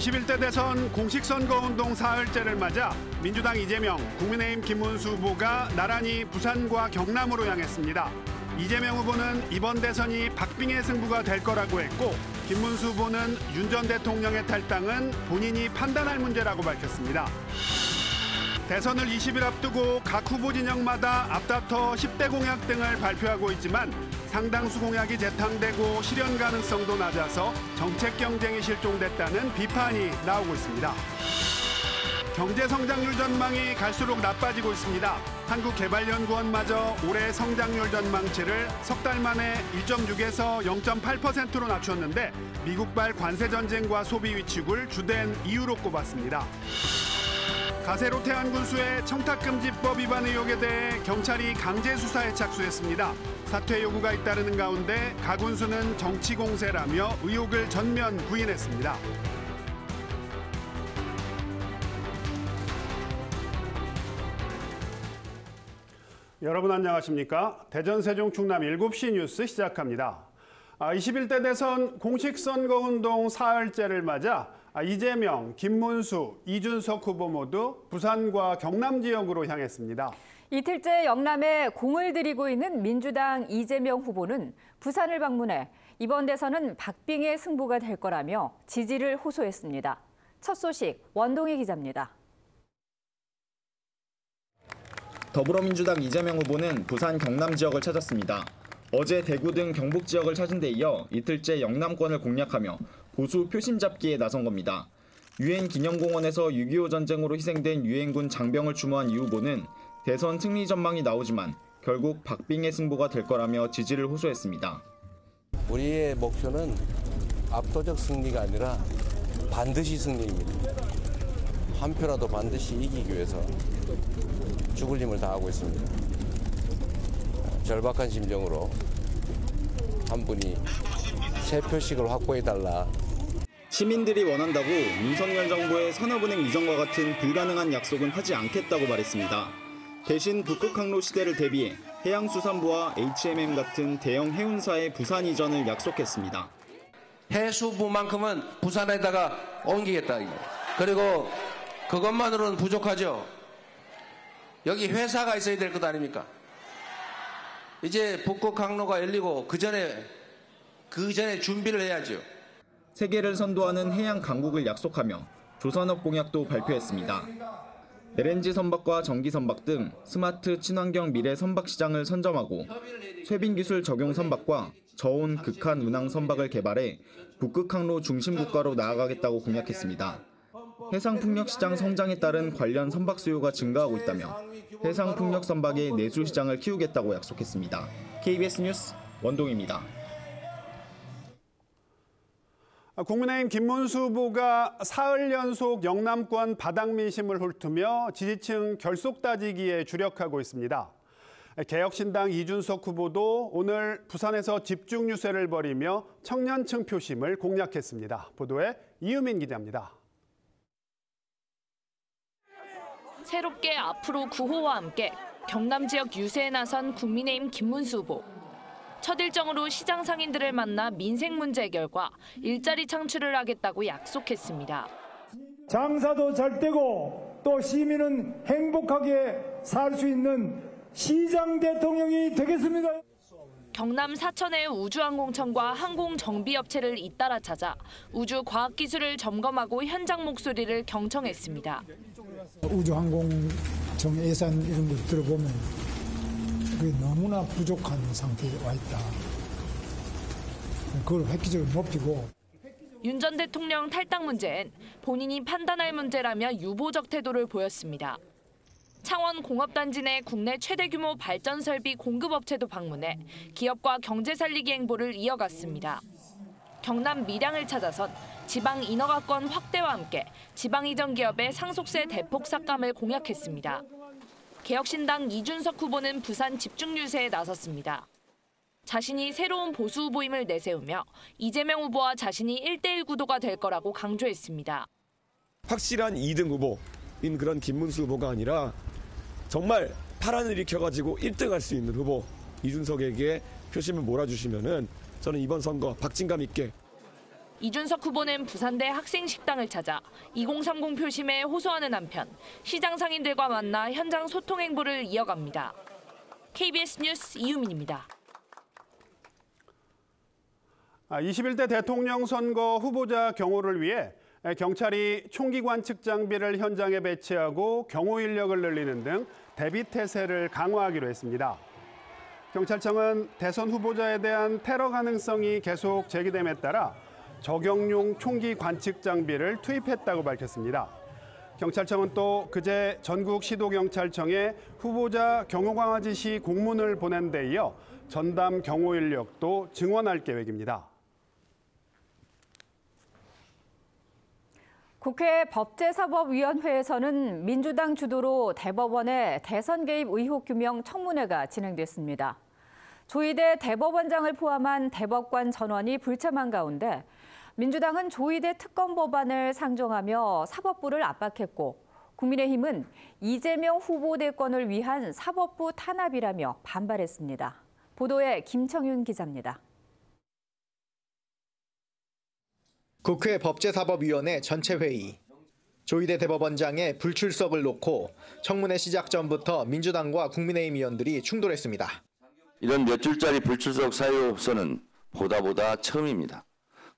21대 대선 공식 선거운동 사흘째를 맞아 민주당 이재명, 국민의힘 김문수 후보가 나란히 부산과 경남으로 향했습니다. 이재명 후보는 이번 대선이 박빙의 승부가 될 거라고 했고, 김문수 후보는 윤 전 대통령의 탈당은 본인이 판단할 문제라고 밝혔습니다. 대선을 20일 앞두고 각 후보 진영마다 앞다퉈 10대 공약 등을 발표하고 있지만 상당수 공약이 재탕되고 실현 가능성도 낮아서 정책 경쟁이 실종됐다는 비판이 나오고 있습니다. 경제 성장률 전망이 갈수록 나빠지고 있습니다. 한국개발연구원마저 올해 성장률 전망치를 석 달 만에 1.6에서 0.8%로 낮췄는데 미국발 관세 전쟁과 소비 위축을 주된 이유로 꼽았습니다. 가세로 태안군수의 청탁금지법 위반 의혹에 대해 경찰이 강제 수사에 착수했습니다. 사퇴 요구가 잇따르는 가운데 가 군수는 정치 공세라며 의혹을 전면 부인했습니다. 여러분 안녕하십니까? 대전 세종 충남 7시 뉴스 시작합니다. 21대 대선 공식 선거운동 사흘째를 맞아 이재명, 김문수, 이준석 후보 모두 부산과 경남 지역으로 향했습니다. 이틀째 영남에 공을 들이고 있는 민주당 이재명 후보는 부산을 방문해 이번 대선은 박빙의 승부가 될 거라며 지지를 호소했습니다. 첫 소식 원동희 기자입니다. 더불어민주당 이재명 후보는 부산 경남 지역을 찾았습니다. 어제 대구 등 경북 지역을 찾은 데 이어 이틀째 영남권을 공략하며 보수 표심 잡기에 나선 겁니다. 유엔 기념공원에서 6.25 전쟁으로 희생된 유엔군 장병을 추모한 이 후보는 대선 승리 전망이 나오지만 결국 박빙의 승부가 될 거라며 지지를 호소했습니다. 우리의 목표는 압도적 승리가 아니라 반드시 승리입니다. 한 표라도 반드시 이기기 위해서 죽을 힘을 다하고 있습니다. 절박한 심정으로 한 분이 3표씩을 확보해달라. 시민들이 원한다고 윤석열 정부의 산업은행 이전과 같은 불가능한 약속은 하지 않겠다고 말했습니다. 대신 북극항로 시대를 대비해 해양수산부와 HMM 같은 대형 해운사의 부산 이전을 약속했습니다. 해수부만큼은 부산에다가 옮기겠다. 그리고 그것만으로는 부족하죠. 여기 회사가 있어야 될 것 아닙니까? 이제 북극항로가 열리고 그 전에 준비를 해야죠. 세계를 선도하는 해양 강국을 약속하며 조선업 공약도 발표했습니다. LNG 선박과 전기 선박 등 스마트 친환경 미래 선박 시장을 선점하고 쇄빈 기술 적용 선박과 저온 극한 운항 선박을 개발해 북극항로 중심 국가로 나아가겠다고 공약했습니다. 해상풍력 시장 성장에 따른 관련 선박 수요가 증가하고 있다며 해상풍력 선박의 내수 시장을 키우겠다고 약속했습니다. KBS 뉴스 원동희입니다. 국민의힘 김문수 후보가 사흘 연속 영남권 바닥 민심을 훑으며 지지층 결속 따지기에 주력하고 있습니다. 개혁신당 이준석 후보도 오늘 부산에서 집중 유세를 벌이며 청년층 표심을 공략했습니다. 보도에 이유민 기자입니다. 새롭게 앞으로 구호와 함께 경남 지역 유세에 나선 국민의힘 김문수 후보. 첫 일정으로 시장 상인들을 만나 민생 문제 해결과 일자리 창출을 하겠다고 약속했습니다. 장사도 잘 되고 또 시민은 행복하게 살 수 있는 시장 대통령이 되겠습니다. 경남 사천의 우주항공청과 항공정비업체를 잇따라 찾아 우주과학기술을 점검하고 현장 목소리를 경청했습니다. 우주항공청 예산 이런 걸 들어보면 그게 너무나 부족한 상태에 와 있다. 그걸 획기적으로 높이고. 윤 전 대통령 탈당 문제엔 본인이 판단할 문제라며 유보적 태도를 보였습니다. 창원 공업단지 내 국내 최대 규모 발전 설비 공급업체도 방문해 기업과 경제 살리기 행보를 이어갔습니다. 경남 밀양을 찾아선 지방 인허가권 확대와 함께 지방 이전 기업의 상속세 대폭 삭감을 공약했습니다. 개혁신당 이준석 후보는 부산 집중 유세에 나섰습니다. 자신이 새로운 보수 후보임을 내세우며 이재명 후보와 자신이 1대1 구도가 될 거라고 강조했습니다. 확실한 2등 후보인 그런 김문수 후보가 아니라 정말 파란을 일으켜가지고 1등할 수 있는 후보 이준석에게 표심을 몰아주시면은 저는 이번 선거 박진감 있게 이준석 후보는 부산대 학생식당을 찾아 2030 표심에 호소하는 한편 시장 상인들과 만나 현장 소통 행보를 이어갑니다. KBS 뉴스 이유민입니다. 21대 대통령 선거 후보자 경호를 위해 경찰이 총기 관측 장비를 현장에 배치하고 경호 인력을 늘리는 등 대비 태세를 강화하기로 했습니다. 경찰청은 대선 후보자에 대한 테러 가능성이 계속 제기됨에 따라 적용용 총기 관측 장비를 투입했다고 밝혔습니다. 경찰청은 또 그제 전국 시도경찰청에 후보자 경호 강화 지시 공문을 보낸 데 이어 전담 경호 인력도 증원할 계획입니다. 국회 법제사법위원회에서는 민주당 주도로 대법원의 대선 개입 의혹 규명 청문회가 진행됐습니다. 조희대 대법원장을 포함한 대법관 전원이 불참한 가운데 민주당은 조희대 특검 법안을 상정하며 사법부를 압박했고 국민의힘은 이재명 후보 대권을 위한 사법부 탄압이라며 반발했습니다. 보도에 김청윤 기자입니다. 국회 법제사법위원회 전체 회의. 조희대 대법원장의 불출석을 놓고 청문회 시작 전부터 민주당과 국민의힘 의원들이 충돌했습니다. 이런 몇 줄짜리 불출석 사유서는 보다 처음입니다.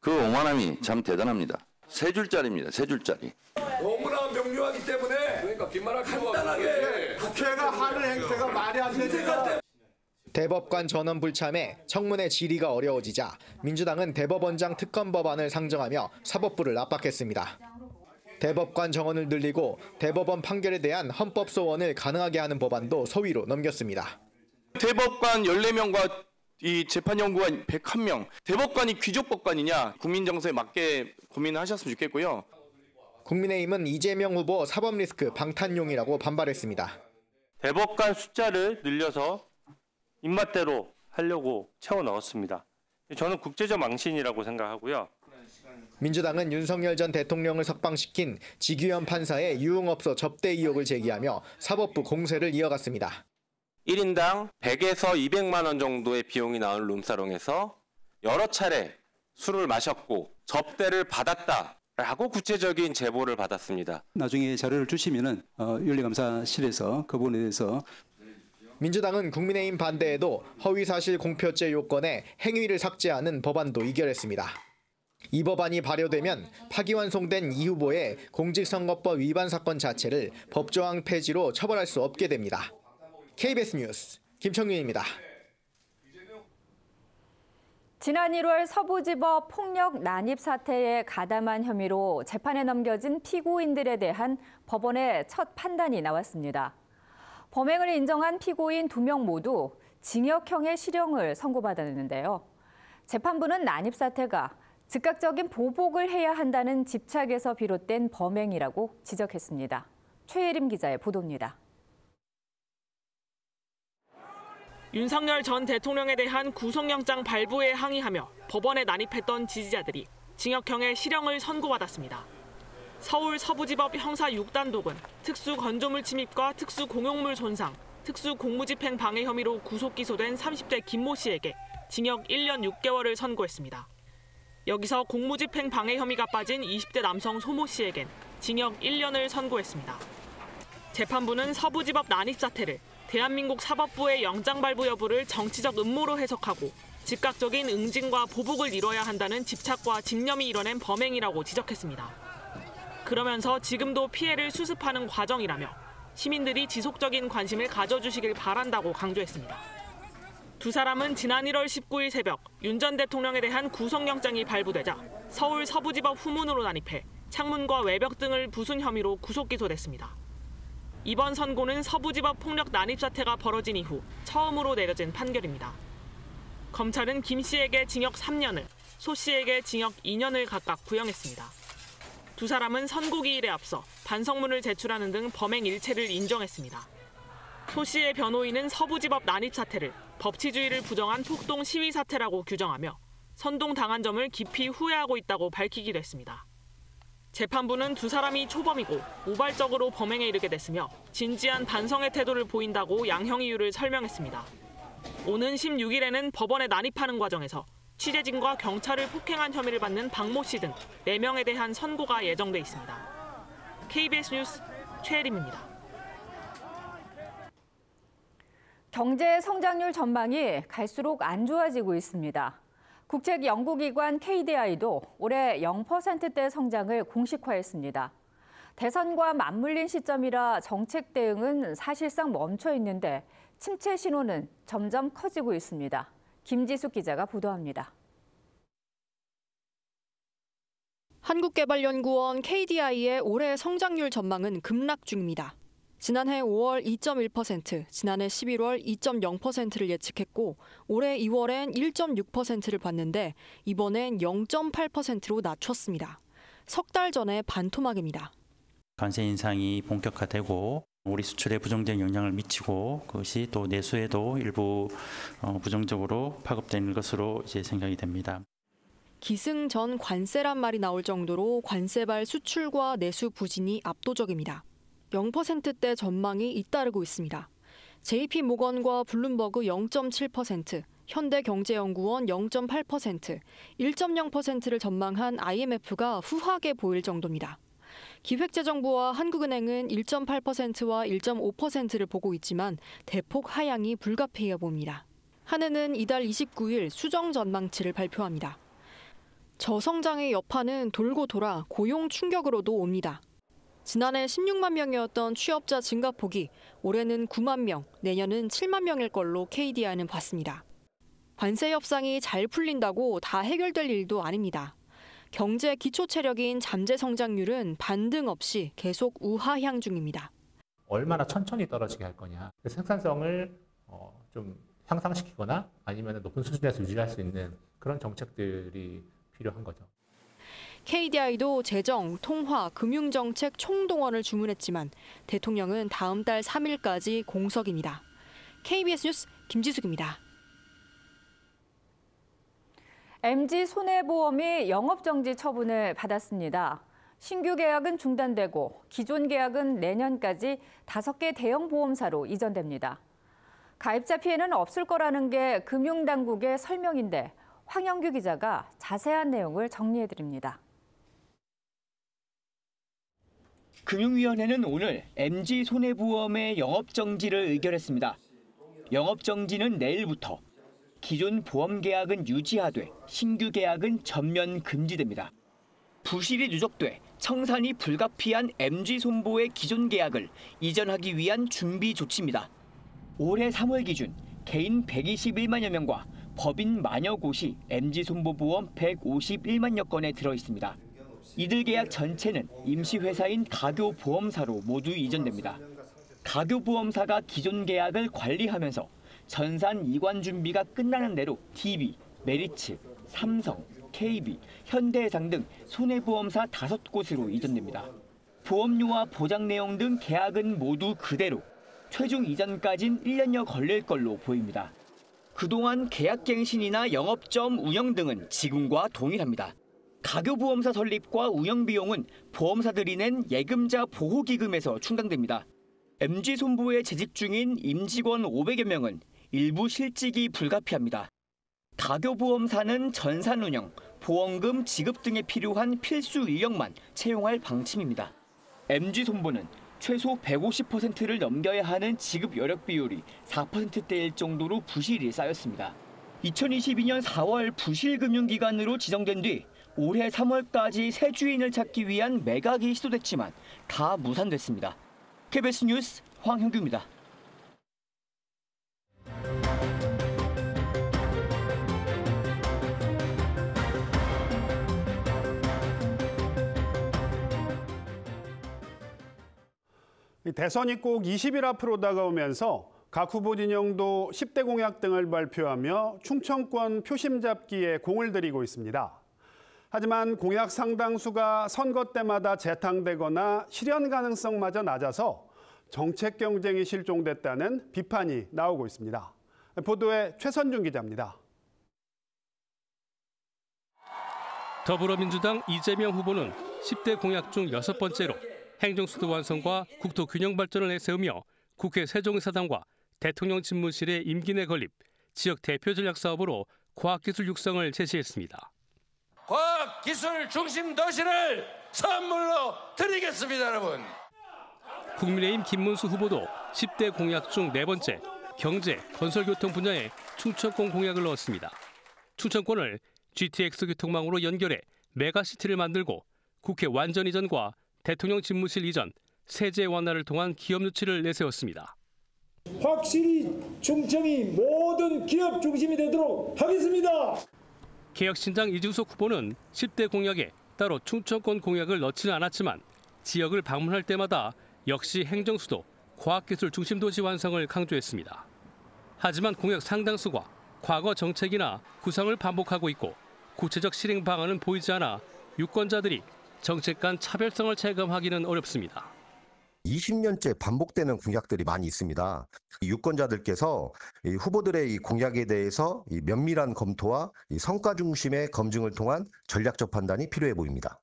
그 오만함이 참 대단합니다. 3줄짜리입니다. 3줄짜리. 너무나 명료하기 때문에 그러니까 빈말할 간단하게 국회가 하는 행태가 말이 안 되니까. 대법관 전원 불참에 청문회 질의가 어려워지자 민주당은 대법원장 특검 법안을 상정하며 사법부를 압박했습니다. 대법관 정원을 늘리고 대법원 판결에 대한 헌법 소원을 가능하게 하는 법안도 소위로 넘겼습니다. 대법관 14명과 이 재판연구관 101명, 대법관이 귀족법관이냐 국민 정서에 맞게 고민하셨으면 좋겠고요. 국민의힘은 이재명 후보 사법 리스크 방탄용이라고 반발했습니다. 대법관 숫자를 늘려서 입맛대로 하려고 채워 넣었습니다. 저는 국제적 망신이라고 생각하고요. 민주당은 윤석열 전 대통령을 석방시킨 지규현 판사의 유흥업소 접대 의혹을 제기하며 사법부 공세를 이어갔습니다. 1인당 100에서 200만 원 정도의 비용이 나온 룸사롱에서 여러 차례 술을 마셨고 접대를 받았다라고 구체적인 제보를 받았습니다. 나중에 자료를 주시면은 윤리감사실에서 그 부분에 대해서 민주당은 국민의힘 반대에도 허위사실 공표죄 요건에 행위를 삭제하는 법안도 의결했습니다. 이 법안이 발효되면 파기환송된 이 후보의 공직선거법 위반 사건 자체를 법조항 폐지로 처벌할 수 없게 됩니다. KBS 뉴스 김청윤입니다. 지난 1월 서부지법 폭력 난입 사태에 가담한 혐의로 재판에 넘겨진 피고인들에 대한 법원의 첫 판단이 나왔습니다. 범행을 인정한 피고인 2명 모두 징역형의 실형을 선고받았는데요. 재판부는 난입 사태가 즉각적인 보복을 해야 한다는 집착에서 비롯된 범행이라고 지적했습니다. 최예림 기자의 보도입니다. 윤석열 전 대통령에 대한 구속영장 발부에 항의하며 법원에 난입했던 지지자들이 징역형의 실형을 선고받았습니다. 서울 서부지법 형사 6단독은 특수 건조물 침입과 특수 공용물 손상, 특수 공무집행 방해 혐의로 구속 기소된 30대 김모 씨에게 징역 1년 6개월을 선고했습니다. 여기서 공무집행 방해 혐의가 빠진 20대 남성 소모 씨에겐 징역 1년을 선고했습니다. 재판부는 서부지법 난입 사태를 대한민국 사법부의 영장 발부 여부를 정치적 음모로 해석하고 즉각적인 응징과 보복을 이뤄야 한다는 집착과 직념이 이뤄낸 범행이라고 지적했습니다. 그러면서 지금도 피해를 수습하는 과정이라며 시민들이 지속적인 관심을 가져주시길 바란다고 강조했습니다. 두 사람은 지난 1월 19일 새벽 윤 전 대통령에 대한 구속영장이 발부되자 서울 서부지법 후문으로 난입해 창문과 외벽 등을 부순 혐의로 구속 기소됐습니다. 이번 선고는 서부지법 폭력 난입 사태가 벌어진 이후 처음으로 내려진 판결입니다. 검찰은 김 씨에게 징역 3년을, 소 씨에게 징역 2년을 각각 구형했습니다. 두 사람은 선고기일에 앞서 반성문을 제출하는 등 범행 일체를 인정했습니다. 소 씨의 변호인은 서부지법 난입 사태를 법치주의를 부정한 폭동 시위 사태라고 규정하며 선동당한 점을 깊이 후회하고 있다고 밝히기도 했습니다. 재판부는 두 사람이 초범이고 우발적으로 범행에 이르게 됐으며 진지한 반성의 태도를 보인다고 양형 이유를 설명했습니다. 오는 16일에는 법원에 난입하는 과정에서 취재진과 경찰을 폭행한 혐의를 받는 박모 씨 등 4명에 대한 선고가 예정돼 있습니다. KBS 뉴스 최혜림입니다. 경제 성장률 전망이 갈수록 안 좋아지고 있습니다. 국책 연구기관 KDI도 올해 0%대 성장을 공식화했습니다. 대선과 맞물린 시점이라 정책 대응은 사실상 멈춰 있는데 침체 신호는 점점 커지고 있습니다. 김지숙 기자가 보도합니다. 한국개발연구원 KDI의 올해 성장률 전망은 급락 중입니다. 지난해 5월 2.1%, 지난해 11월 2.0%를 예측했고 올해 2월엔 1.6%를 봤는데 이번엔 0.8%로 낮췄습니다. 석 달 전에 반토막입니다. 관세 인상이 본격화되고 우리 수출에 부정적인 영향을 미치고 그것이 또 내수에도 일부 부정적으로 파급되는 것으로 이제 생각이 됩니다. 기승전 관세란 말이 나올 정도로 관세발 수출과 내수 부진이 압도적입니다. 0%대 전망이 잇따르고 있습니다. JP모건과 블룸버그 0.7%, 현대경제연구원 0.8%, 1.0%를 전망한 IMF가 후하게 보일 정도입니다. 기획재정부와 한국은행은 1.8%와 1.5%를 보고 있지만 대폭 하향이 불가피해 보입니다. 한은은 이달 29일 수정 전망치를 발표합니다. 저성장의 여파는 돌고 돌아 고용 충격으로도 옵니다. 지난해 16만 명이었던 취업자 증가폭이 올해는 9만 명, 내년은 7만 명일 걸로 KDI는 봤습니다. 관세 협상이 잘 풀린다고 다 해결될 일도 아닙니다. 경제 기초 체력인 잠재 성장률은 반등 없이 계속 우하향 중입니다. 얼마나 천천히 떨어지게 할 거냐. 생산성을 좀 향상시키거나 아니면 높은 수준에서 유지할 수 있는 그런 정책들이 필요한 거죠. KDI도 재정, 통화, 금융정책 총동원을 주문했지만 대통령은 다음 달 3일까지 공석입니다. KBS 뉴스 김지숙입니다. MG손해보험이 영업정지 처분을 받았습니다. 신규 계약은 중단되고 기존 계약은 내년까지 5개 대형 보험사로 이전됩니다. 가입자 피해는 없을 거라는 게 금융당국의 설명인데 황영규 기자가 자세한 내용을 정리해드립니다. 금융위원회는 오늘 MG손해보험의 영업정지를 의결했습니다. 영업정지는 내일부터. 기존 보험 계약은 유지하되 신규 계약은 전면 금지됩니다. 부실이 누적돼 청산이 불가피한 MG손보의 기존 계약을 이전하기 위한 준비 조치입니다. 올해 3월 기준 개인 121만여 명과 법인 만여 곳이 MG손보보험 151만여 건에 들어있습니다. 이들 계약 전체는 임시회사인 가교보험사로 모두 이전됩니다. 가교보험사가 기존 계약을 관리하면서 전산 이관 준비가 끝나는 대로 DB, 메리츠, 삼성, KB, 현대해상 등 손해보험사 5곳으로 이전됩니다. 보험료와 보장 내용 등 계약은 모두 그대로 최종 이전까진 1년여 걸릴 걸로 보입니다. 그동안 계약갱신이나 영업점 운영 등은 지금과 동일합니다. 가교보험사 설립과 운영 비용은 보험사들이 낸 예금자 보호기금에서 충당됩니다. MG손보에 재직 중인 임직원 500여 명은 일부 실직이 불가피합니다. 가교보험사는 전산 운영, 보험금 지급 등에 필요한 필수 인력만 채용할 방침입니다. MG손보는 최소 150%를 넘겨야 하는 지급 여력 비율이 4%대일 정도로 부실이 쌓였습니다. 2022년 4월 부실금융기관으로 지정된 뒤 올해 3월까지 새 주인을 찾기 위한 매각이 시도됐지만 다 무산됐습니다. KBS 뉴스 황형규입니다. 대선이 꼭 20일 앞으로 다가오면서 각 후보 진영도 10대 공약 등을 발표하며 충청권 표심 잡기에 공을 들이고 있습니다. 하지만 공약 상당수가 선거 때마다 재탕되거나 실현 가능성마저 낮아서 정책 경쟁이 실종됐다는 비판이 나오고 있습니다. 보도에 최선중 기자입니다. 더불어민주당 이재명 후보는 10대 공약 중 6번째로 행정수도 완성과 국토 균형 발전을 내세우며 국회 세종의사당과 대통령 집무실의 임기 내 건립, 지역 대표 전략 사업으로 과학기술 육성을 제시했습니다. 과학기술 중심 도시를 선물로 드리겠습니다, 여러분. 국민의힘 김문수 후보도 10대 공약 중 4번째 경제, 건설교통 분야에 충청권 공약을 넣었습니다. 충청권을 GTX 교통망으로 연결해 메가시티를 만들고 국회 완전 이전과 대통령 집무실 이전, 세제 완화를 통한 기업 유치를 내세웠습니다. 확실히 충청이 모든 기업 중심이 되도록 하겠습니다. 개혁신당 이준석 후보는 10대 공약에 따로 충청권 공약을 넣지는 않았지만 지역을 방문할 때마다 역시 행정수도, 과학기술 중심 도시 완성을 강조했습니다. 하지만 공약 상당수가 과거 정책이나 구상을 반복하고 있고 구체적 실행 방안은 보이지 않아 유권자들이 정책 간 차별성을 체감하기는 어렵습니다. 20년째 반복되는 공약들이 많이 있습니다. 유권자들께서 후보들의 이 공약에 대해서 면밀한 검토와 성과 중심의 검증을 통한 전략적 판단이 필요해 보입니다.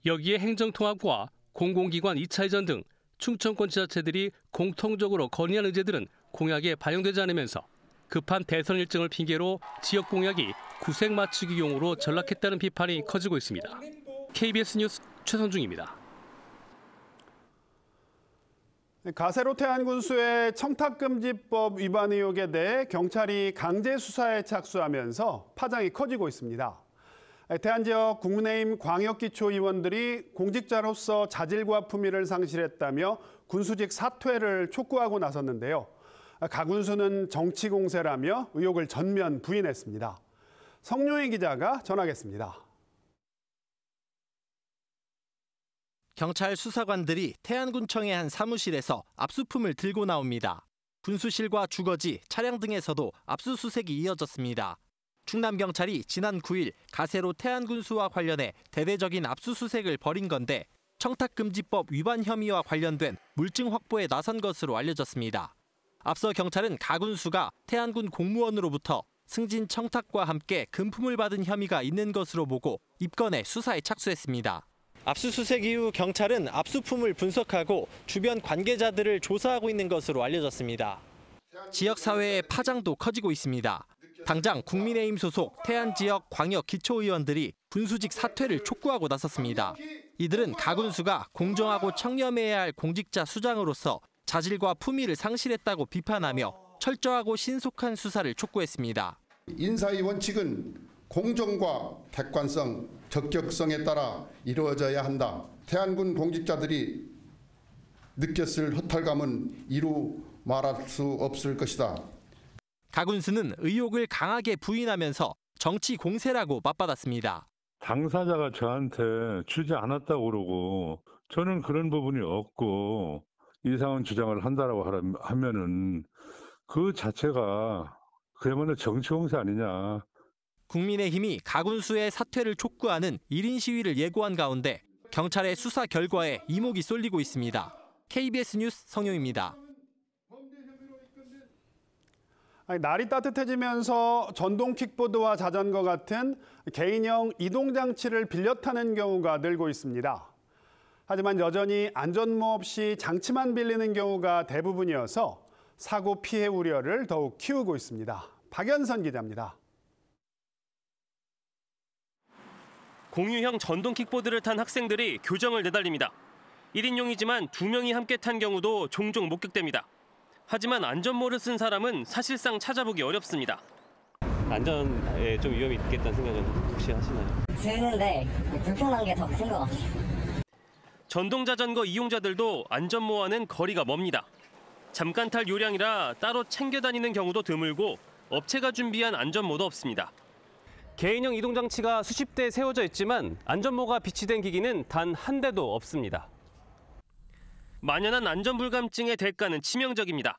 여기에 행정통합과 공공기관 2차 이전 등 충청권 지자체들이 공통적으로 건의한 의제들은 공약에 반영되지 않으면서 급한 대선 일정을 핑계로 지역 공약이 구색 맞추기용으로 전락했다는 비판이 커지고 있습니다. KBS 뉴스 최선중입니다. 가세로 태안군수의 청탁금지법 위반 의혹에 대해 경찰이 강제 수사에 착수하면서 파장이 커지고 있습니다. 태안 지역 국민의힘 광역기초의원들이 공직자로서 자질과 품위를 상실했다며 군수직 사퇴를 촉구하고 나섰는데요. 가 군수는 정치 공세라며 의혹을 전면 부인했습니다. 성룡희 기자가 전하겠습니다. 경찰 수사관들이 태안군청의 한 사무실에서 압수품을 들고 나옵니다. 군수실과 주거지, 차량 등에서도 압수수색이 이어졌습니다. 충남경찰이 지난 9일 가세로 태안군수와 관련해 대대적인 압수수색을 벌인 건데 청탁금지법 위반 혐의와 관련된 물증 확보에 나선 것으로 알려졌습니다. 앞서 경찰은 가 군수가 태안군 공무원으로부터 승진 청탁과 함께 금품을 받은 혐의가 있는 것으로 보고 입건해 수사에 착수했습니다. 압수수색 이후 경찰은 압수품을 분석하고 주변 관계자들을 조사하고 있는 것으로 알려졌습니다. 지역사회의 파장도 커지고 있습니다. 당장 국민의힘 소속 태안 지역 광역 기초의원들이 군수직 사퇴를 촉구하고 나섰습니다. 이들은 가 군수가 공정하고 청렴해야 할 공직자 수장으로서 자질과 품위를 상실했다고 비판하며 철저하고 신속한 수사를 촉구했습니다. 인사의 원칙은 공정과 객관성, 적격성에 따라 이루어져야 한다. 태안군 공직자들이 느꼈을 허탈감은 이루 말할 수 없을 것이다. 가 군수는 의혹을 강하게 부인하면서 정치 공세라고 맞받았습니다. 당사자가 저한테 주지 않았다고 그러고 저는 그런 부분이 없고 이상한 주장을 한다라고 하면은 그 자체가 그야말로 정치 공세 아니냐. 국민의힘이 가 군수의 사퇴를 촉구하는 1인 시위를 예고한 가운데 경찰의 수사 결과에 이목이 쏠리고 있습니다. KBS 뉴스 성룡입니다. 날이 따뜻해지면서 전동 킥보드와 자전거 같은 개인형 이동장치를 빌려 타는 경우가 늘고 있습니다. 하지만 여전히 안전모 없이 장치만 빌리는 경우가 대부분이어서 사고 피해 우려를 더욱 키우고 있습니다. 박연선 기자입니다. 공유형 전동 킥보드를 탄 학생들이 교정을 내달립니다. 1인용이지만 2명이 함께 탄 경우도 종종 목격됩니다. 하지만 안전모를 쓴 사람은 사실상 찾아보기 어렵습니다. 안전에 좀 위험이 있겠다는 생각은 혹시 하시나요? 드는데 불편한 게 더 큰 것 같아요. 전동자전거 이용자들도 안전모와는 거리가 멉니다. 잠깐 탈 요량이라 따로 챙겨 다니는 경우도 드물고 업체가 준비한 안전모도 없습니다. 개인형 이동장치가 수십 대 세워져 있지만 안전모가 비치된 기기는 단 한 대도 없습니다. 만연한 안전불감증의 대가는 치명적입니다.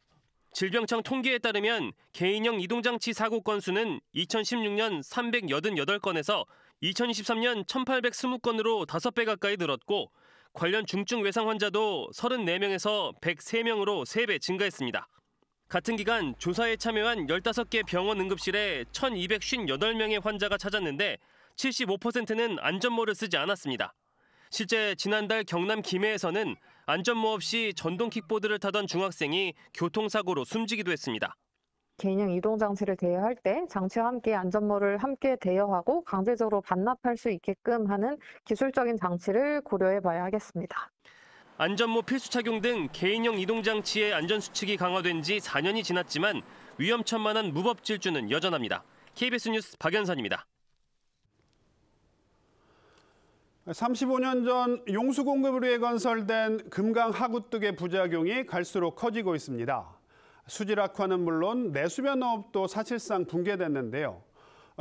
질병청 통계에 따르면 개인형 이동장치 사고 건수는 2016년 388건에서 2023년 1820건으로 5배 가까이 늘었고 관련 중증 외상 환자도 34명에서 103명으로 3배 증가했습니다. 같은 기간 조사에 참여한 15개 병원 응급실에 1258명의 환자가 찾았는데 75%는 안전모를 쓰지 않았습니다. 실제 지난달 경남 김해에서는 안전모 없이 전동 킥보드를 타던 중학생이 교통사고로 숨지기도 했습니다. 개인형 이동 장치를 대여할 때 장치와 함께 안전모를 함께 대여하고 강제적으로 반납할 수 있게끔 하는 기술적인 장치를 고려해 봐야 하겠습니다. 안전모 필수 착용 등 개인형 이동 장치의 안전 수칙이 강화된 지 4년이 지났지만 위험천만한 무법 질주는 여전합니다. KBS 뉴스 박연선입니다. 35년 전 용수 공급을 위해 건설된 금강 하구뚝의 부작용이 갈수록 커지고 있습니다. 수질 악화는 물론 내수면 어업도 사실상 붕괴됐는데요.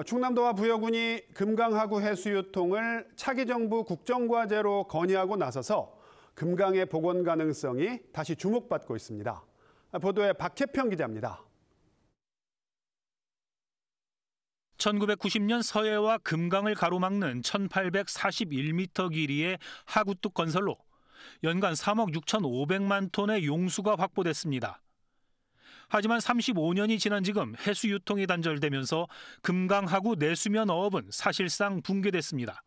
충남도와 부여군이 금강 하구 해수 유통을 차기 정부 국정과제로 건의하고 나서서 금강의 복원 가능성이 다시 주목받고 있습니다. 보도에 박혜평 기자입니다. 1990년 서해와 금강을 가로막는 1841m 길이의 하구뚝 건설로 연간 3억 6,500만 톤의 용수가 확보됐습니다. 하지만 35년이 지난 지금 해수 유통이 단절되면서 금강 하구 내수면 어업은 사실상 붕괴됐습니다.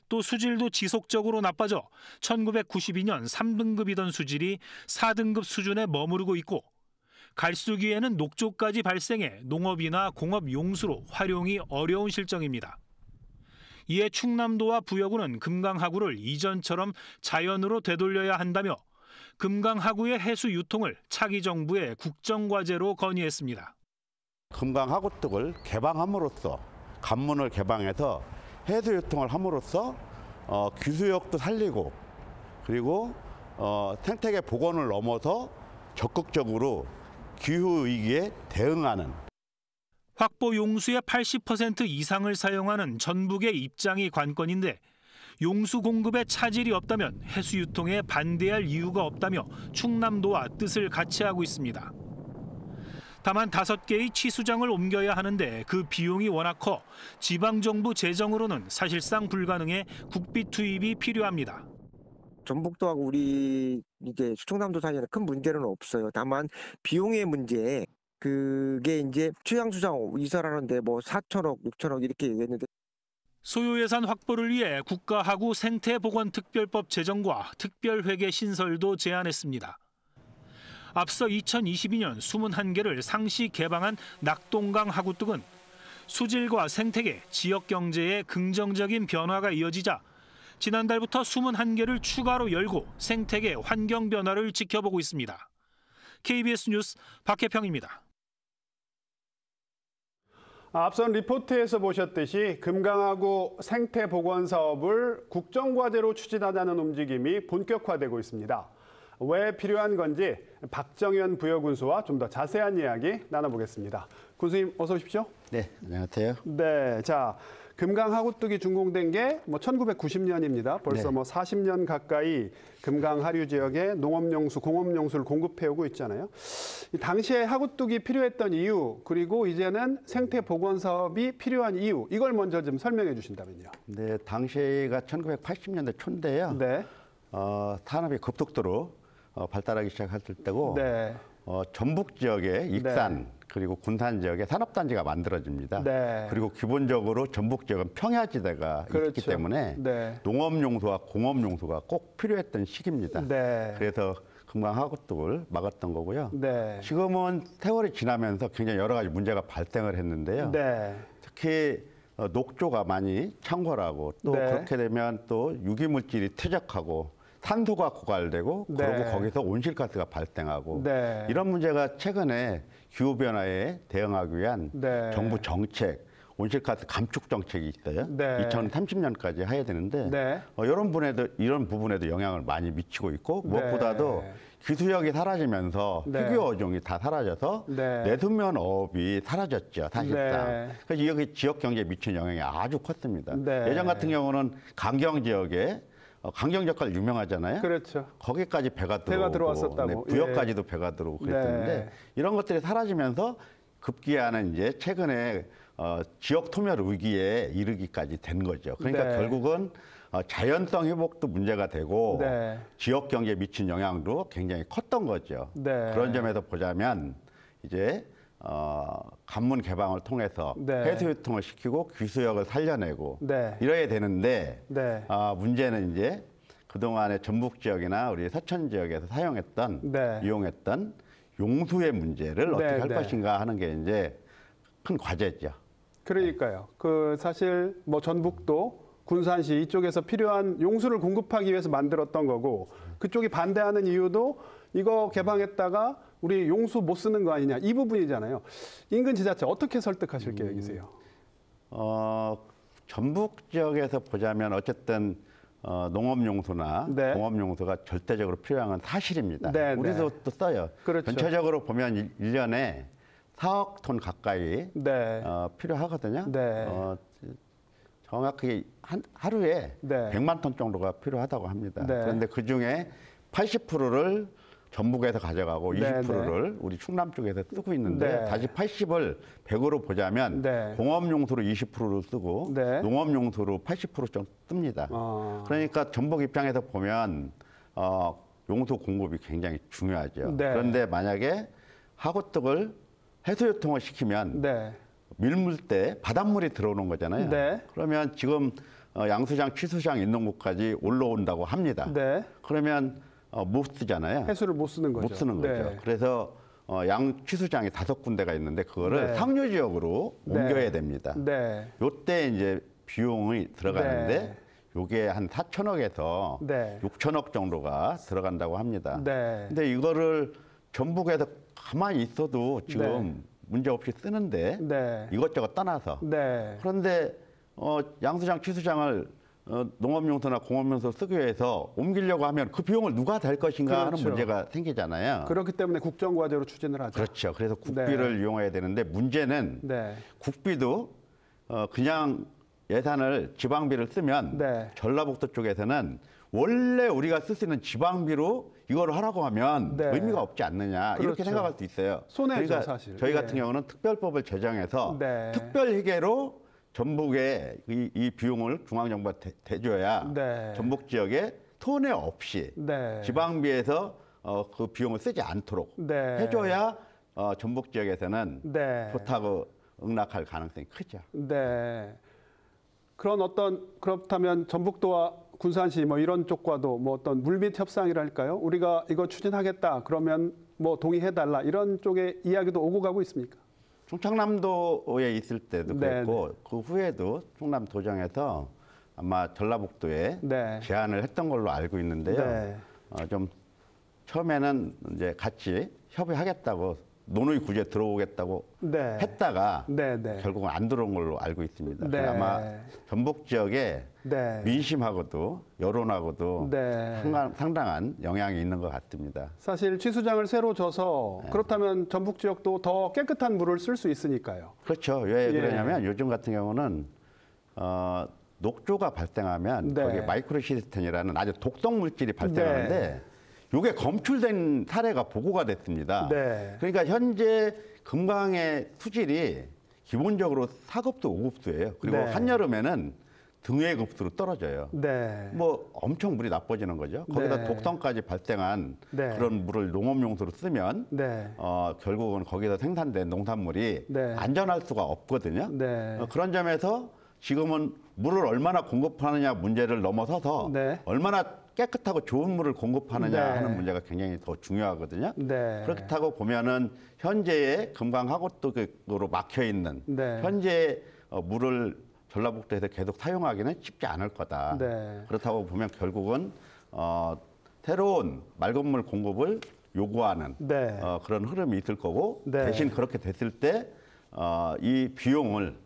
또 수질도 지속적으로 나빠져 1992년 3등급이던 수질이 4등급 수준에 머무르고 있고 갈수기에는 녹조까지 발생해 농업이나 공업 용수로 활용이 어려운 실정입니다. 이에 충남도와 부여군은 금강하구를 이전처럼 자연으로 되돌려야 한다며 금강하구의 해수 유통을 차기 정부의 국정과제로 건의했습니다. 금강하구뚝을 개방함으로써 관문을 개방해서 해수 유통을 함으로써 규수역도 살리고 그리고 생태계 복원을 넘어서 적극적으로 기후위기에 대응하는 확보 용수의 80% 이상을 사용하는 전북의 입장이 관건인데 용수 공급에 차질이 없다면 해수 유통에 반대할 이유가 없다며 충남도와 뜻을 같이 하고 있습니다. 다만 5개의 취수장을 옮겨야 하는데 그 비용이 워낙 커 지방정부 재정으로는 사실상 불가능해 국비 투입이 필요합니다. 전북도하고 우리 이게 충남도 사이에는 큰 문제는 없어요. 다만 비용의 문제, 그게 이제 취향수장 이설하는데 뭐 4천억, 6천억 이렇게 얘기했는데 소요 예산 확보를 위해 국가하구 생태보건특별법 제정과 특별회계 신설도 제안했습니다. 앞서 2022년 21개를 상시 개방한 낙동강 하구뚝은 수질과 생태계, 지역 경제에 긍정적인 변화가 이어지자 지난달부터 21개를 추가로 열고 생태계 환경 변화를 지켜보고 있습니다. KBS 뉴스 박혜평입니다. 앞선 리포트에서 보셨듯이 금강하구 생태복원 사업을 국정과제로 추진하자는 움직임이 본격화되고 있습니다. 왜 필요한 건지 박정현 부여군수와 좀 더 자세한 이야기 나눠보겠습니다. 군수님 어서 오십시오. 네, 안녕하세요. 네, 자 금강 하구뚝이 준공된 게 1990년입니다. 벌써 네. 40년 가까이 금강 하류 지역에 농업용수, 공업용수를 공급해오고 있잖아요. 당시에 하구뚝이 필요했던 이유, 그리고 이제는 생태복원 사업이 필요한 이유, 이걸 먼저 좀 설명해 주신다면요. 네, 당시가 1980년대 초인데요. 네. 산업이 급속도로 발달하기 시작했을 때고 네. 전북 지역에 익산 네. 그리고 군산 지역에 산업단지가 만들어집니다. 네. 그리고 기본적으로 전북 지역은 평야지대가 그렇죠. 있기 때문에 네. 농업용수와 공업용수가 꼭 필요했던 시기입니다. 네. 그래서 금강 하구뚝을 막았던 거고요. 네. 지금은 세월이 지나면서 굉장히 여러 가지 문제가 발생을 했는데요. 네. 특히 녹조가 많이 창궐하고 또 네. 그렇게 되면 또 유기물질이 퇴적하고 산소가 고갈되고 네. 그리고 거기서 온실가스가 발생하고 네. 이런 문제가 최근에 기후변화에 대응하기 위한 네. 정부 정책, 온실가스 감축 정책이 있어요. 네. 2030년까지 해야 되는데 네. 이런 부분에도 영향을 많이 미치고 있고 무엇보다도 네. 기수역이 사라지면서 네. 희귀 어종이 다 사라져서 네. 내수면 어업이 사라졌죠, 사실상. 네. 그래서 여기 지역 경제에 미친 영향이 아주 컸습니다. 네. 예전 같은 경우는 강경 지역에 강경젓갈 유명하잖아요. 그렇죠. 거기까지 배가 들어왔었다고. 네, 부여까지도 배가 들어오고 그랬었는데 네. 이런 것들이 사라지면서 급기야는 이제 최근에 지역 소멸 위기에 이르기까지 된 거죠. 그러니까 네. 결국은 자연성 회복도 문제가 되고 네. 지역 경제에 미친 영향도 굉장히 컸던 거죠. 네. 그런 점에서 보자면 이제 관문 개방을 통해서 네. 해수 유통을 시키고 귀수역을 살려내고 네. 이래야 되는데 네. 문제는 이제 그동안에 전북 지역이나 우리 서천 지역에서 사용했던 네. 이용했던 용수의 문제를 네, 어떻게 할 네. 것인가 하는 게 이제 큰 과제죠. 그러니까요. 그 사실 뭐 전북도 군산시 이쪽에서 필요한 용수를 공급하기 위해서 만들었던 거고 그쪽이 반대하는 이유도 이거 개방했다가 우리 용수 못 쓰는 거 아니냐 이 부분이잖아요. 인근 지자체 어떻게 설득하실 계획이세요? 전북 지역에서 보자면 어쨌든 농업용수나 네. 공업용수가 절대적으로 필요한 건 사실입니다. 네, 우리도 네. 또 써요. 그렇죠. 전체적으로 보면 1년에 4억 톤 가까이 네. 필요하거든요. 네. 정확하게 하루에 네. 100만 톤 정도가 필요하다고 합니다. 네. 그런데 그중에 80%를 전북에서 가져가고 네, 20%를 우리 충남 쪽에서 쓰고 있는데 네. 다시 80을 100으로 보자면 네. 공업용수로 20%를 쓰고 네. 농업용수로 80% 정도 씁니다. 그러니까 전북 입장에서 보면 용수 공급이 굉장히 중요하죠. 네. 그런데 만약에 하구떡을 해수유통을 시키면 네. 밀물 때 바닷물이 들어오는 거잖아요. 네. 그러면 지금 양수장, 취수장 있는 곳까지 올라온다고 합니다. 네. 그러면 못 쓰잖아요. 해수를 못 쓰는 거죠. 못 쓰는 거죠. 네. 그래서 양 취수장이 5군데가 있는데 그거를 네. 상류 지역으로 네. 옮겨야 됩니다. 네. 요때 이제 비용이 들어가는데 네. 요게 한 4천억에서 네. 6천억 정도가 들어간다고 합니다. 네. 근데 이거를 전북에서 가만히 있어도 지금 문제 없이 쓰는데 네. 이것저것 떠나서 네. 그런데 양수장, 취수장을 농업용수나 공업용수 쓰기 위해서 옮기려고 하면 그 비용을 누가 댈 것인가 그렇죠. 하는 문제가 생기잖아요. 그렇기 때문에 국정과제로 추진을 하죠. 그렇죠. 그래서 국비를 이용해야 되는데 문제는 네. 국비도 그냥 예산을 지방비를 쓰면 네. 전라북도 쪽에서는 원래 우리가 쓸 수 있는 지방비로 이걸 하라고 하면 네. 의미가 없지 않느냐 이렇게 그렇죠. 생각할 수 있어요. 손해죠, 그러니까 사실. 저희 네. 같은 경우는 특별법을 제정해서 네. 특별회계로 전북에 이 비용을 중앙정부가 대줘야 네. 전북 지역에 손해 없이 네. 지방비에서 그 비용을 쓰지 않도록 네. 해줘야 전북 지역에서는 네. 좋다고 응낙할 가능성이 크죠. 네. 그렇다면 전북도와 군산시 뭐 이런 쪽과도 뭐 어떤 물밑 협상이랄까요? 우리가 이거 추진하겠다 그러면 뭐 동의해달라 이런 쪽의 이야기도 오고 가고 있습니까? 충청남도에 있을 때도 네, 그랬고 그 후에도 충남도정에서 아마 전라북도에 네. 제안을 했던 걸로 알고 있는데요. 네. 좀 처음에는 이제 같이 협의하겠다고 논의 구제 들어오겠다고 네. 했다가 네, 네. 결국은 안 들어온 걸로 알고 있습니다. 네. 아마 전북 지역에 네. 민심하고도 여론하고도 네. 상당한 영향이 있는 것 같습니다. 사실 취수장을 새로 져서 그렇다면 전북 지역도 더 깨끗한 물을 쓸 수 있으니까요. 그렇죠. 왜 예. 그러냐면 요즘 같은 경우는 녹조가 발생하면 네. 거기에 마이크로시스텐이라는 아주 독성 물질이 발생하는데 이게 검출된 사례가 보고가 됐습니다. 네. 그러니까 현재 금강의 수질이 기본적으로 4급수, 5급수예요. 그리고 네. 한여름에는 등회급수로 떨어져요. 네. 뭐 엄청 물이 나빠지는 거죠. 거기다 네. 독성까지 발생한 네. 그런 물을 농업용수로 쓰면 네. 결국은 거기서 생산된 농산물이 네. 안전할 수가 없거든요. 네. 그런 점에서 지금은 물을 얼마나 공급하느냐 문제를 넘어서서 네. 얼마나 깨끗하고 좋은 물을 공급하느냐 네. 하는 문제가 굉장히 더 중요하거든요. 네. 그렇다고 보면은 현재의 금강하구떡으로 막혀 있는 네. 현재 물을 전라북도에서 계속 사용하기는 쉽지 않을 거다. 네. 그렇다고 보면 결국은 새로운 맑은 물 공급을 요구하는 네. 그런 흐름이 있을 거고 네. 대신 그렇게 됐을 때 이 비용을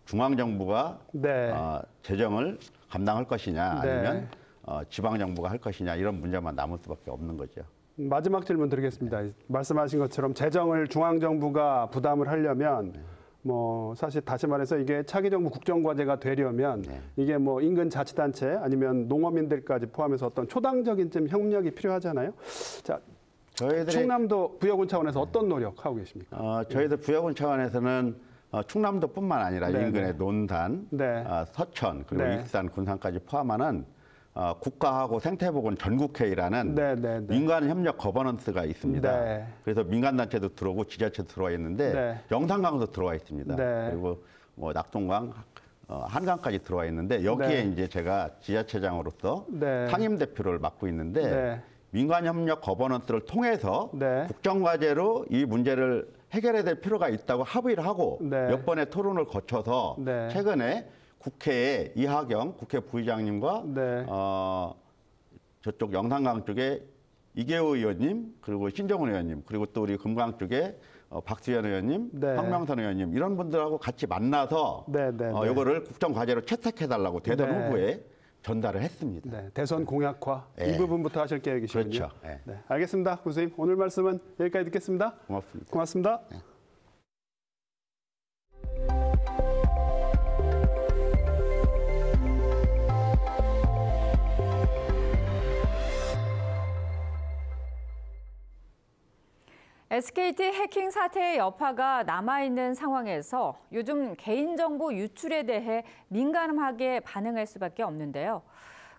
중앙정부가 네. 재정을 감당할 것이냐 네. 아니면 지방정부가 할 것이냐 이런 문제만 남을 수밖에 없는 거죠. 마지막 질문 드리겠습니다. 말씀하신 것처럼 재정을 중앙정부가 부담을 하려면 뭐 사실 다시 말해서 이게 차기 정부 국정과제가 되려면 이게 뭐 인근 자치단체 아니면 농어민들까지 포함해서 어떤 초당적인 좀 협력이 필요하잖아요. 자, 충남도 부여군 차원에서 어떤 노력하고 계십니까? 저희들 부여군 차원에서는 충남도뿐만 아니라 네, 인근의 네. 논산, 네. 서천 그리고 네. 익산, 군산까지 포함하는 국가하고 생태보건 전국회의라는 네, 네, 네. 민간 협력 거버넌스가 있습니다. 네. 그래서 민간단체도 들어오고 지자체도 들어와 있는데 네. 영산강도 들어와 있습니다. 네. 그리고 뭐 낙동강, 한강까지 들어와 있는데 여기에 네. 이제 제가 지자체장으로서 네. 상임 대표를 맡고 있는데 네. 민간협력 거버넌스를 통해서 국정과제로 이 문제를 해결해야 될 필요가 있다고 합의를 하고 몇 번의 토론을 거쳐서 최근에 국회에 이하경 국회 부의장님과 저쪽 영산강 쪽에 이계호 의원님 그리고 신정훈 의원님 그리고 또 우리 금강 쪽에 박수현 의원님, 황명선 의원님 이런 분들하고 같이 만나서 이거를 국정과제로 채택해달라고 대선 후보에 전달을 했습니다. 네, 대선 공약화 이 부분부터 하실 계획이시군요. 그렇죠. 네, 알겠습니다. 교수님 오늘 말씀은 여기까지 듣겠습니다. 고맙습니다. 고맙습니다. SKT 해킹 사태의 여파가 남아있는 상황에서 요즘 개인정보 유출에 대해 민감하게 반응할 수밖에 없는데요.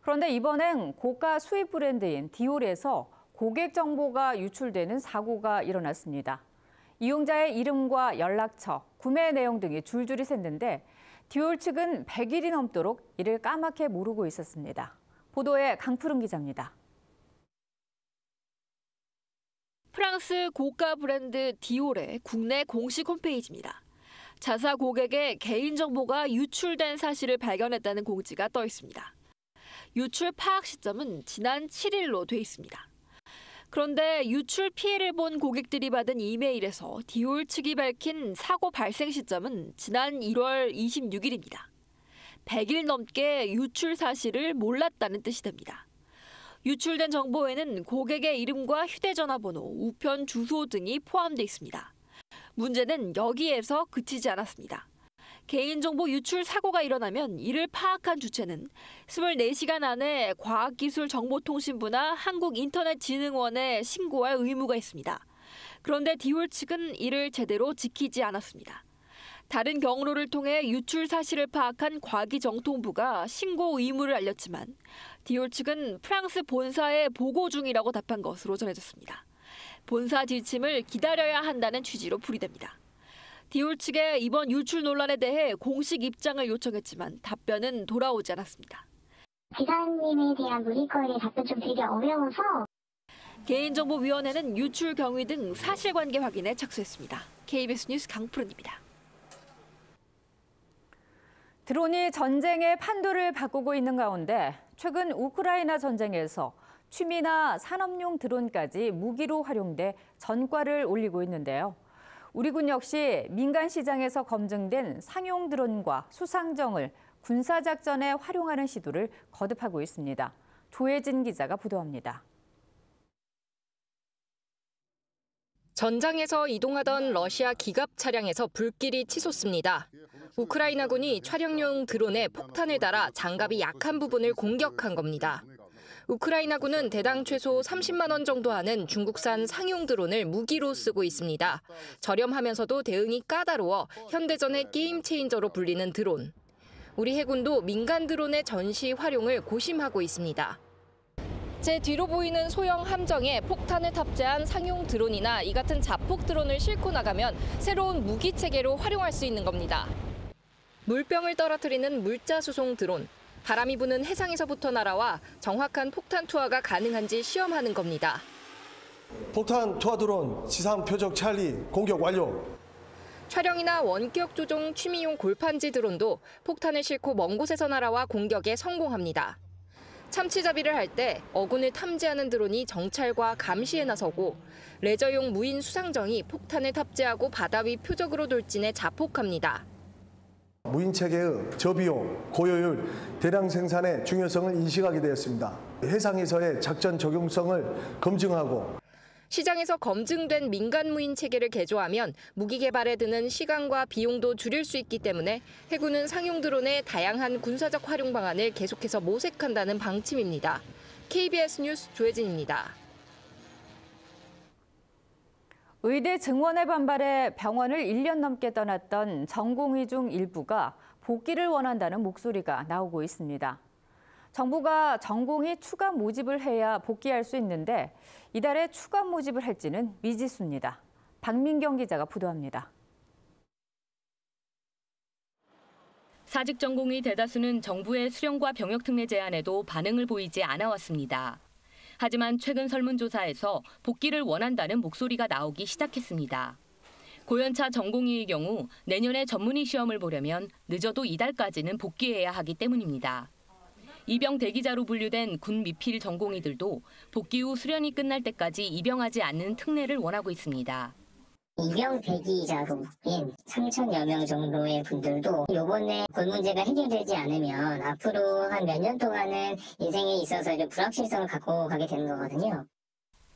그런데 이번엔 고가 수입 브랜드인 디올에서 고객 정보가 유출되는 사고가 일어났습니다. 이용자의 이름과 연락처, 구매 내용 등이 줄줄이 샜는데 디올 측은 100일이 넘도록 이를 까맣게 모르고 있었습니다. 보도에 강푸른 기자입니다. 프랑스 고가 브랜드 디올의 국내 공식 홈페이지입니다. 자사 고객의 개인정보가 유출된 사실을 발견했다는 공지가 떠 있습니다. 유출 파악 시점은 지난 7일로 돼 있습니다. 그런데 유출 피해를 본 고객들이 받은 이메일에서 디올 측이 밝힌 사고 발생 시점은 지난 1월 26일입니다. 100일 넘게 유출 사실을 몰랐다는 뜻이 됩니다. 유출된 정보에는 고객의 이름과 휴대전화 번호, 우편 주소 등이 포함돼 있습니다. 문제는 여기에서 그치지 않았습니다. 개인정보 유출 사고가 일어나면 이를 파악한 주체는 24시간 안에 과학기술정보통신부나 한국인터넷진흥원에 신고할 의무가 있습니다. 그런데 디올 측은 이를 제대로 지키지 않았습니다. 다른 경로를 통해 유출 사실을 파악한 과기정통부가 신고 의무를 알렸지만 디올 측은 프랑스 본사에 보고 중이라고 답한 것으로 전해졌습니다. 본사 지침을 기다려야 한다는 취지로 풀이됩니다. 디올 측의 이번 유출 논란에 대해 공식 입장을 요청했지만 답변은 돌아오지 않았습니다. 기사님에 대한 문의거리에 답변 좀 되게 어려워서 개인정보위원회는 유출 경위 등 사실관계 확인에 착수했습니다. KBS 뉴스 강푸른입니다. 드론이 전쟁의 판도를 바꾸고 있는 가운데 최근 우크라이나 전쟁에서 취미나 산업용 드론까지 무기로 활용돼 전과를 올리고 있는데요. 우리 군 역시 민간 시장에서 검증된 상용 드론과 수상정을 군사작전에 활용하는 시도를 거듭하고 있습니다. 조혜진 기자가 보도합니다. 전장에서 이동하던 러시아 기갑 차량에서 불길이 치솟습니다. 우크라이나군이 촬영용 드론에 폭탄을 달아 장갑이 약한 부분을 공격한 겁니다. 우크라이나군은 대당 최소 30만 원 정도 하는 중국산 상용 드론을 무기로 쓰고 있습니다. 저렴하면서도 대응이 까다로워 현대전의 게임 체인저로 불리는 드론. 우리 해군도 민간 드론의 전시 활용을 고심하고 있습니다. 제 뒤로 보이는 소형 함정에 폭탄을 탑재한 상용 드론이나 이 같은 자폭 드론을 싣고 나가면 새로운 무기 체계로 활용할 수 있는 겁니다. 물병을 떨어뜨리는 물자 수송 드론. 바람이 부는 해상에서부터 날아와 정확한 폭탄 투하가 가능한지 시험하는 겁니다. 폭탄 투하 드론 지상 표적 찰리 공격 완료. 촬영이나 원격 조종 취미용 골판지 드론도 폭탄을 싣고 먼 곳에서 날아와 공격에 성공합니다. 참치잡이를 할 때 어군을 탐지하는 드론이 정찰과 감시에 나서고 레저용 무인 수상정이 폭탄을 탑재하고 바다 위 표적으로 돌진해 자폭합니다. 무인 체계의 저비용, 고효율, 대량 생산의 중요성을 인식하게 되었습니다. 해상에서의 작전 적용성을 검증하고 시장에서 검증된 민간 무인 체계를 개조하면 무기 개발에 드는 시간과 비용도 줄일 수 있기 때문에 해군은 상용 드론의 다양한 군사적 활용 방안을 계속해서 모색한다는 방침입니다. KBS 뉴스 조혜진입니다. 의대 증원에 반발해 병원을 1년 넘게 떠났던 전공의 중 일부가 복귀를 원한다는 목소리가 나오고 있습니다. 정부가 전공의 추가 모집을 해야 복귀할 수 있는데 이달에 추가 모집을 할지는 미지수입니다. 박민경 기자가 보도합니다. 사직 전공의 대다수는 정부의 수령과 병역 특례 제안에도 반응을 보이지 않아 왔습니다. 하지만 최근 설문조사에서 복귀를 원한다는 목소리가 나오기 시작했습니다. 고연차 전공의의 경우 내년에 전문의 시험을 보려면 늦어도 이달까지는 복귀해야 하기 때문입니다. 입영 대기자로 분류된 군 미필 전공의들도 복귀 후 수련이 끝날 때까지 입영하지 않는 특례를 원하고 있습니다. 입영 대기자로 인 3,000여 명 정도의 분들도 이번에 군 문제가 해결되지 않으면 앞으로 한 몇 년 동안은 인생에 있어서 이제 불확실성을 갖고 가게 되는 거거든요.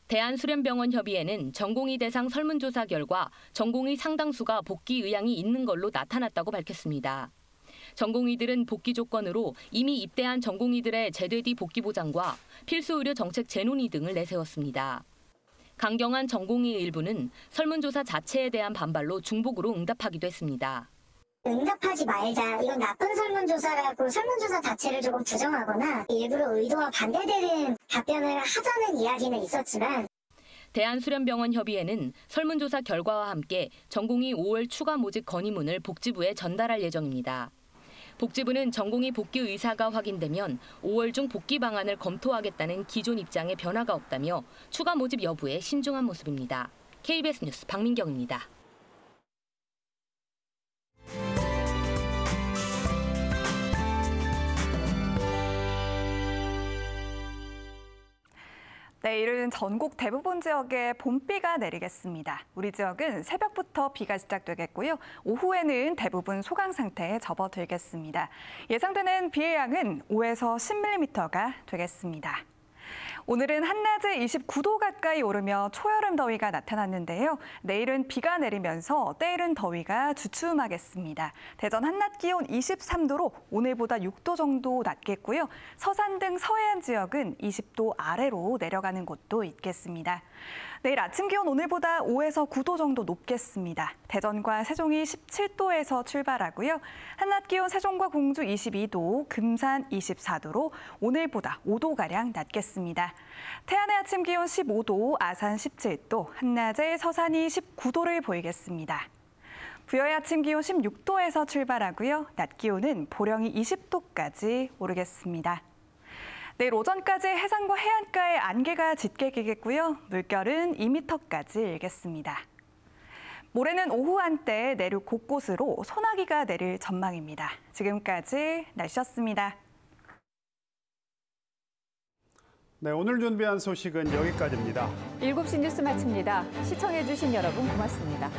대한수련병원협의회는 전공의 대상 설문조사 결과 전공의 상당수가 복귀 의향이 있는 걸로 나타났다고 밝혔습니다. 전공의들은 복귀 조건으로 이미 입대한 전공의들의 제대 뒤 복귀 보장과 필수 의료 정책 재논의 등을 내세웠습니다. 강경한 전공의 일부는 설문조사 자체에 대한 반발로 중복으로 응답하기도 했습니다. 응답하지 말자. 이건 나쁜 설문조사라고 설문조사 자체를 조금 부정하거나 일부러 의도와 반대되는 답변을 하자는 이야기는 있었지만 대한수련병원협의회는 설문조사 결과와 함께 전공의 5월 추가 모집 건의문을 복지부에 전달할 예정입니다. 복지부는 전공의 복귀 의사가 확인되면 5월 중 복귀 방안을 검토하겠다는 기존 입장에 변화가 없다며 추가 모집 여부에 신중한 모습입니다. KBS 뉴스 박민경입니다. 내일은 전국 대부분 지역에 봄비가 내리겠습니다. 우리 지역은 새벽부터 비가 시작되겠고요. 오후에는 대부분 소강 상태에 접어들겠습니다. 예상되는 비의 양은 5에서 10mm가 되겠습니다. 오늘은 한낮에 29도 가까이 오르며 초여름 더위가 나타났는데요. 내일은 비가 내리면서 때이른 더위가 주춤하겠습니다. 대전 한낮 기온 23도로 오늘보다 6도 정도 낮겠고요. 서산 등 서해안 지역은 20도 아래로 내려가는 곳도 있겠습니다. 내일 아침 기온 오늘보다 5에서 9도 정도 높겠습니다. 대전과 세종이 17도에서 출발하고요. 한낮 기온 세종과 공주 22도, 금산 24도로 오늘보다 5도가량 낮겠습니다. 태안의 아침 기온 15도, 아산 17도, 한낮에 서산이 19도를 보이겠습니다. 부여의 아침 기온 16도에서 출발하고요. 낮 기온은 보령이 20도까지 오르겠습니다. 내일 오전까지 해상과 해안가에 안개가 짙게 끼겠고요. 물결은 2m까지 일겠습니다. 모레는 오후 한때 내륙 곳곳으로 소나기가 내릴 전망입니다. 지금까지 날씨였습니다. 네, 오늘 준비한 소식은 여기까지입니다. 7시 뉴스 마칩니다. 시청해주신 여러분 고맙습니다.